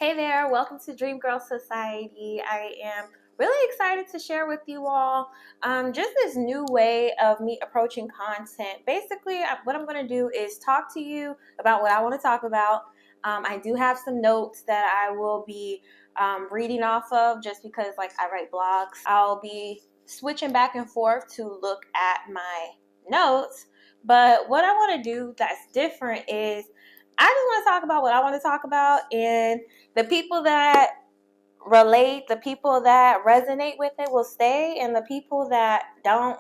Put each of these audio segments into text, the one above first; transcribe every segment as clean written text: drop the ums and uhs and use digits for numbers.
Hey there, welcome to Dream Girl Society. I am really excited to share with you all just this new way of me approaching content. Basically, what I'm going to do is talk to you about what I want to talk about. I do have some notes that I will be reading off of just because, like, I write blogs. I'll be switching back and forth to look at my notes. But what I want to do that's different is I just want to talk about what I want to talk about, and the people that relate, the people that resonate with it will stay, and the people that don't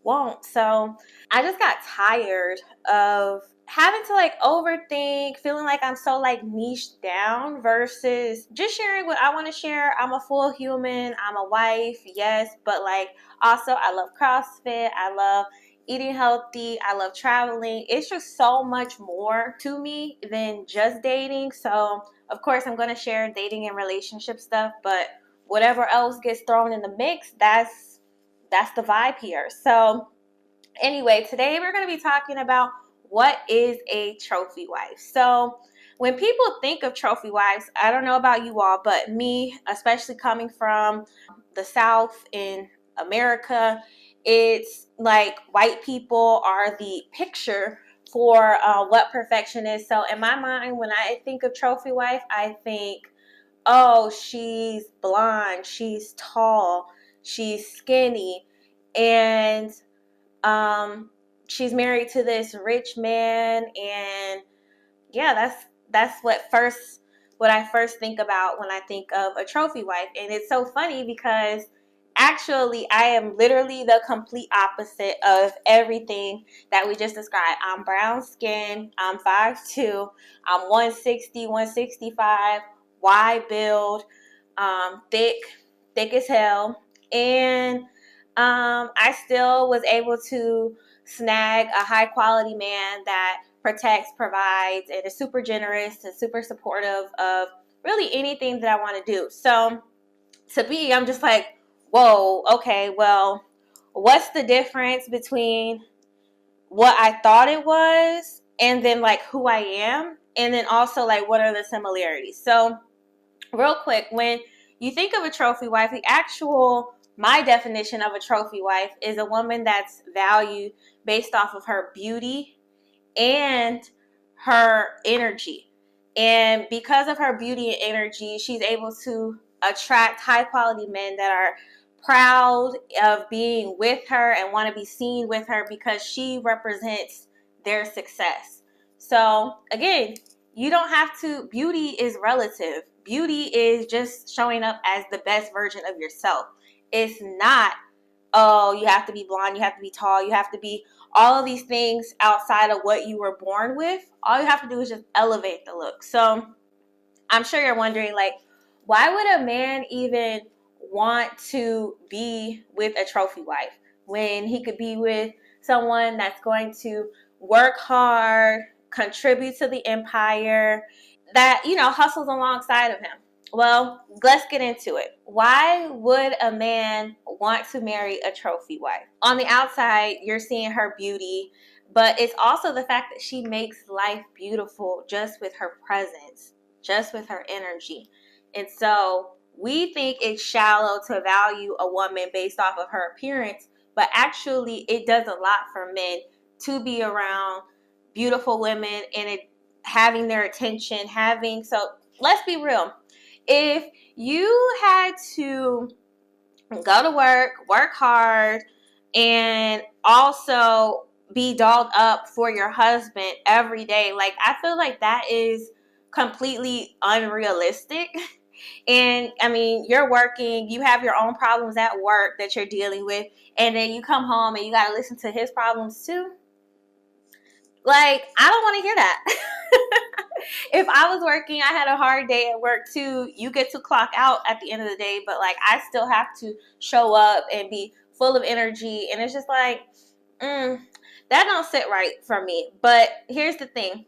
won't. So I just got tired of having to overthink, feeling like I'm so niche down versus just sharing what I want to share. I'm a full human, I'm a wife, yes, but also I love CrossFit, I love eating healthy, I love traveling. It's just so much more to me than just dating. So of course I'm going to share dating and relationship stuff, but whatever else gets thrown in the mix, that's the vibe here. So anyway, today we're going to be talking about what is a trophy wife. So when people think of trophy wives, I don't know about you all, but me, especially coming from the South in America, it's like white people are the picture for what perfection is. So in my mind, when I think of trophy wife, I think, oh, she's blonde, she's tall, she's skinny, and she's married to this rich man. And yeah, that's what I first think about when I think of a trophy wife. And it's so funny because actually I am literally the complete opposite of everything that we just described. I'm brown skin, I'm 5'2", I'm 160, 165, wide build, thick as hell. And I still was able to snag a high quality man that protects, provides, and is super generous and super supportive of really anything that I want to do. So to me, I'm just like, whoa, okay, well, what's the difference between what I thought it was and then who I am? And then also what are the similarities? So real quick, when you think of a trophy wife, my definition of a trophy wife is a woman that's valued based off of her beauty and her energy. And because of her beauty and energy, she's able to attract high quality men that are proud of being with her and want to be seen with her because she represents their success. So again, you don't have to, beauty is relative. Beauty is just showing up as the best version of yourself. It's not, oh, you have to be blonde, you have to be tall, you have to be all of these things outside of what you were born with. All you have to do is just elevate the look. So I'm sure you're wondering, why would a man even want to be with a trophy wife when he could be with someone that's going to work hard, contribute to the empire, that, hustles alongside of him? Well, let's get into it. Why would a man want to marry a trophy wife? On the outside, you're seeing her beauty, but it's also the fact that she makes life beautiful just with her presence, just with her energy. And so we think it's shallow to value a woman based off of her appearance, but actually it does a lot for men to be around beautiful women and having their attention, so let's be real. If you had to go to work hard, and also be dolled up for your husband every day, I feel like that is completely unrealistic. And I mean, you're working, you have your own problems at work that you're dealing with, and then you come home and you got to listen to his problems too. I don't want to hear that. If I was working, I had a hard day at work too. You get to clock out at the end of the day, but I still have to show up and be full of energy. And it's just that don't sit right for me. But here's the thing.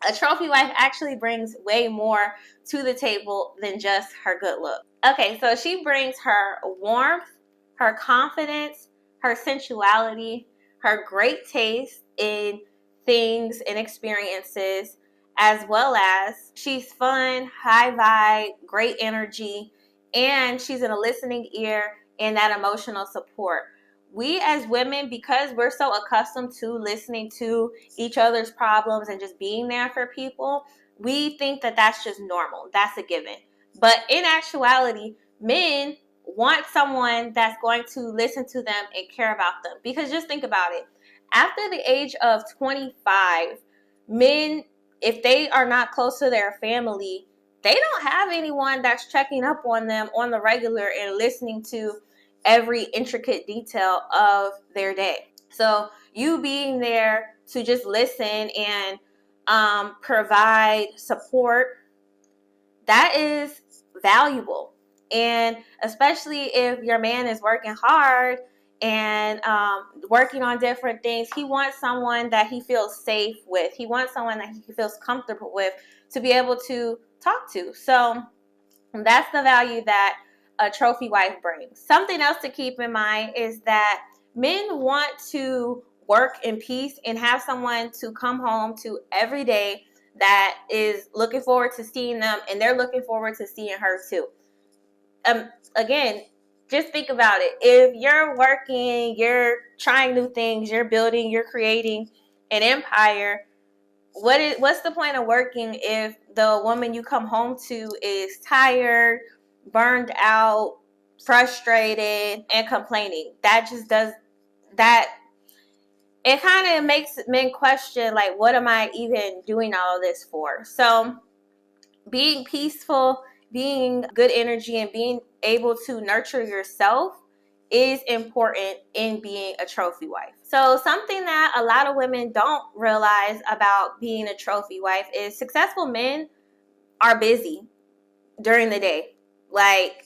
A trophy wife actually brings way more to the table than just her good look. Okay, so she brings her warmth, her confidence, her sensuality, her great taste in things and experiences, as well as she's fun, high vibe, great energy, and she's in a listening ear and that emotional support. We as women, because we're so accustomed to listening to each other's problems and just being there for people, we think that that's just normal. That's a given. But in actuality, men want someone that's going to listen to them and care about them. Because just think about it. After the age of 25, men, if they are not close to their family, they don't have anyone that's checking up on them on the regular and listening to every intricate detail of their day. So you being there to just listen and provide support, that is valuable. And especially if your man is working hard and working on different things, he wants someone that he feels safe with. He wants someone that he feels comfortable with to be able to talk to. So that's the value that a trophy wife brings. Something else to keep in mind is that men want to work in peace and have someone to come home to every day that is looking forward to seeing them, and they're looking forward to seeing her too. Again, just think about it. If you're working, you're trying new things, you're building, you're creating an empire, what's the point of working if the woman you come home to is tired, burned out, frustrated, and complaining? That just does that. It kind of makes men question, like, what am I even doing all of this for? So being peaceful, being good energy, and being able to nurture yourself is important in being a trophy wife. So something that a lot of women don't realize about being a trophy wife is successful men are busy during the day. Like,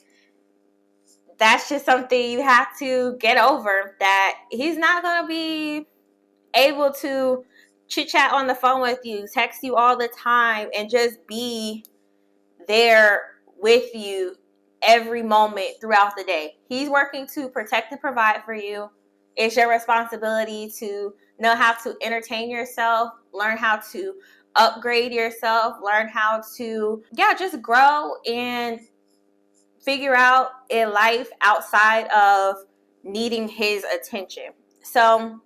that's just something you have to get over, that he's not going to be able to chit chat on the phone with you, text you all the time, and just be there with you every moment throughout the day. He's working to protect and provide for you. It's your responsibility to know how to entertain yourself, learn how to upgrade yourself, learn how to, just grow and figure out a life outside of needing his attention. So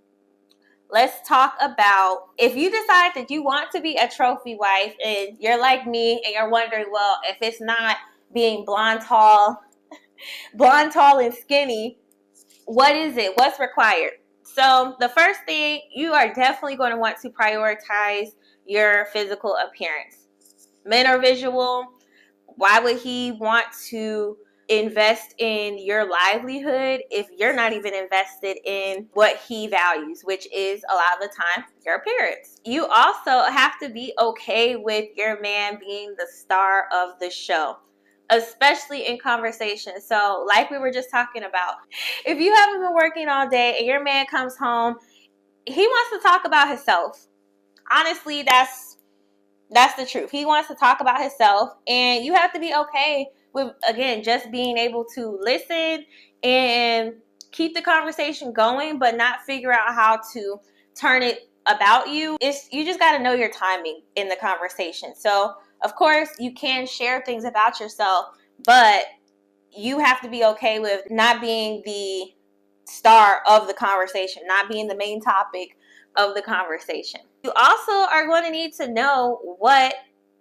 let's talk about, if you decide that you want to be a trophy wife and you're like me and you're wondering, well, if it's not being blonde, tall and skinny, what is it? What's required? So the first thing, you are definitely going to want to prioritize your physical appearance. Men are visual. Why would he want to invest in your livelihood if you're not even invested in what he values, which is a lot of the time your appearance? You also have to be okay with your man being the star of the show, especially in conversation. So like we were just talking about, if you haven't been working all day and your man comes home, he wants to talk about himself. Honestly, that's the truth. He wants to talk about himself, and you have to be okay with, again, just being able to listen and keep the conversation going, but not figure out how to turn it about you. You just got to know your timing in the conversation. So, of course, you can share things about yourself, but you have to be okay with not being the star of the conversation, not being the main topic of the conversation. You also are going to need to know what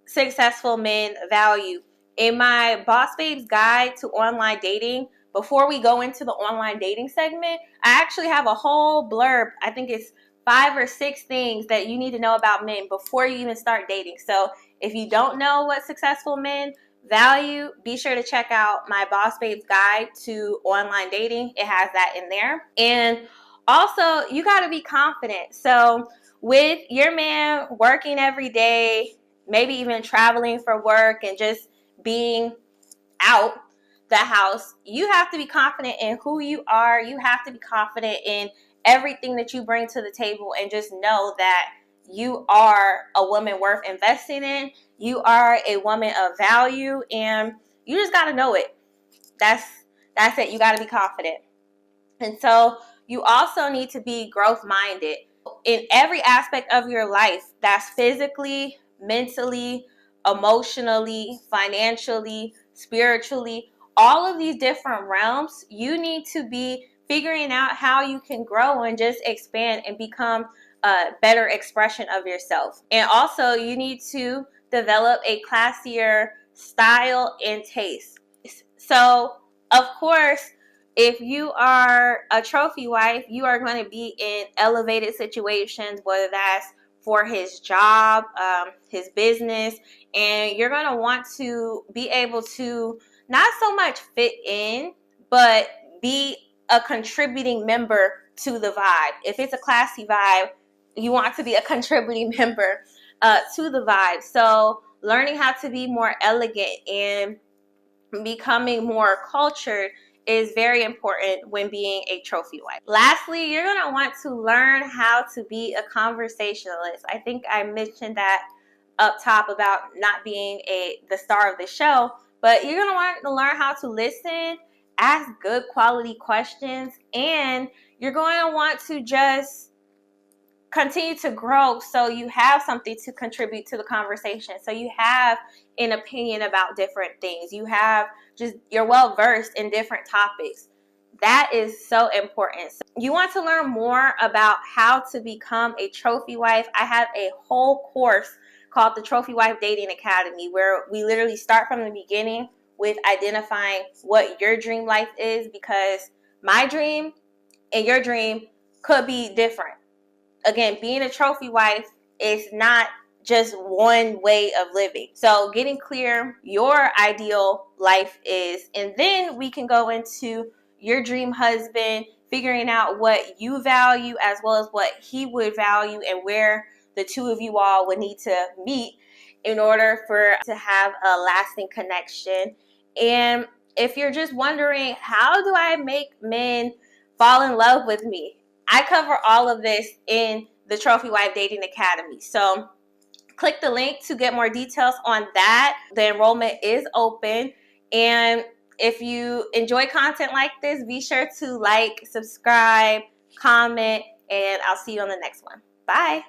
successful men value. In my Boss Babes Guide to Online Dating, before we go into the online dating segment, I actually have a whole blurb. I think it's 5 or 6 things that you need to know about men before you even start dating. So if you don't know what successful men value, be sure to check out my Boss Babes Guide to Online Dating. It has that in there. And also, you got to be confident. So with your man working every day, maybe even traveling for work and just being out the house, you have to be confident in who you are. You have to be confident in everything that you bring to the table, and just know that you are a woman worth investing in. You are a woman of value, and you just got to know it. That's it. You got to be confident. And so you also need to be growth minded in every aspect of your life. That's physically, mentally, emotionally, financially, spiritually, all of these different realms. You need to be figuring out how you can grow and just expand and become a better expression of yourself. And also, you need to develop a classier style and taste. So, of course, if you are a trophy wife, you are going to be in elevated situations, whether that's for his job, his business, and you're going to want to be able to not so much fit in, but be a contributing member to the vibe. If it's a classy vibe, you want to be a contributing member to the vibe. So learning how to be more elegant and becoming more cultured is very important when being a trophy wife. Lastly, you're going to want to learn how to be a conversationalist. I think I mentioned that up top about not being the star of the show, but you're going to want to learn how to listen, ask good quality questions, and you're going to want to just continue to grow so you have something to contribute to the conversation. So you have an opinion about different things. You're well versed in different topics. That is so important. So you want to learn more about how to become a trophy wife. I have a whole course called the Trophy Wife Dating Academy, where we literally start from the beginning with identifying what your dream life is, because my dream and your dream could be different. Again, being a trophy wife is not just one way of living. So getting clear your ideal life is, and then we can go into your dream husband, figuring out what you value as well as what he would value, and where the two of you all would need to meet in order for to have a lasting connection. And if you're just wondering, how do I make men fall in love with me? I cover all of this in the Trophy Wife Dating Academy. So click the link to get more details on that. The enrollment is open. And if you enjoy content like this, be sure to like, subscribe, comment, and I'll see you on the next one. Bye.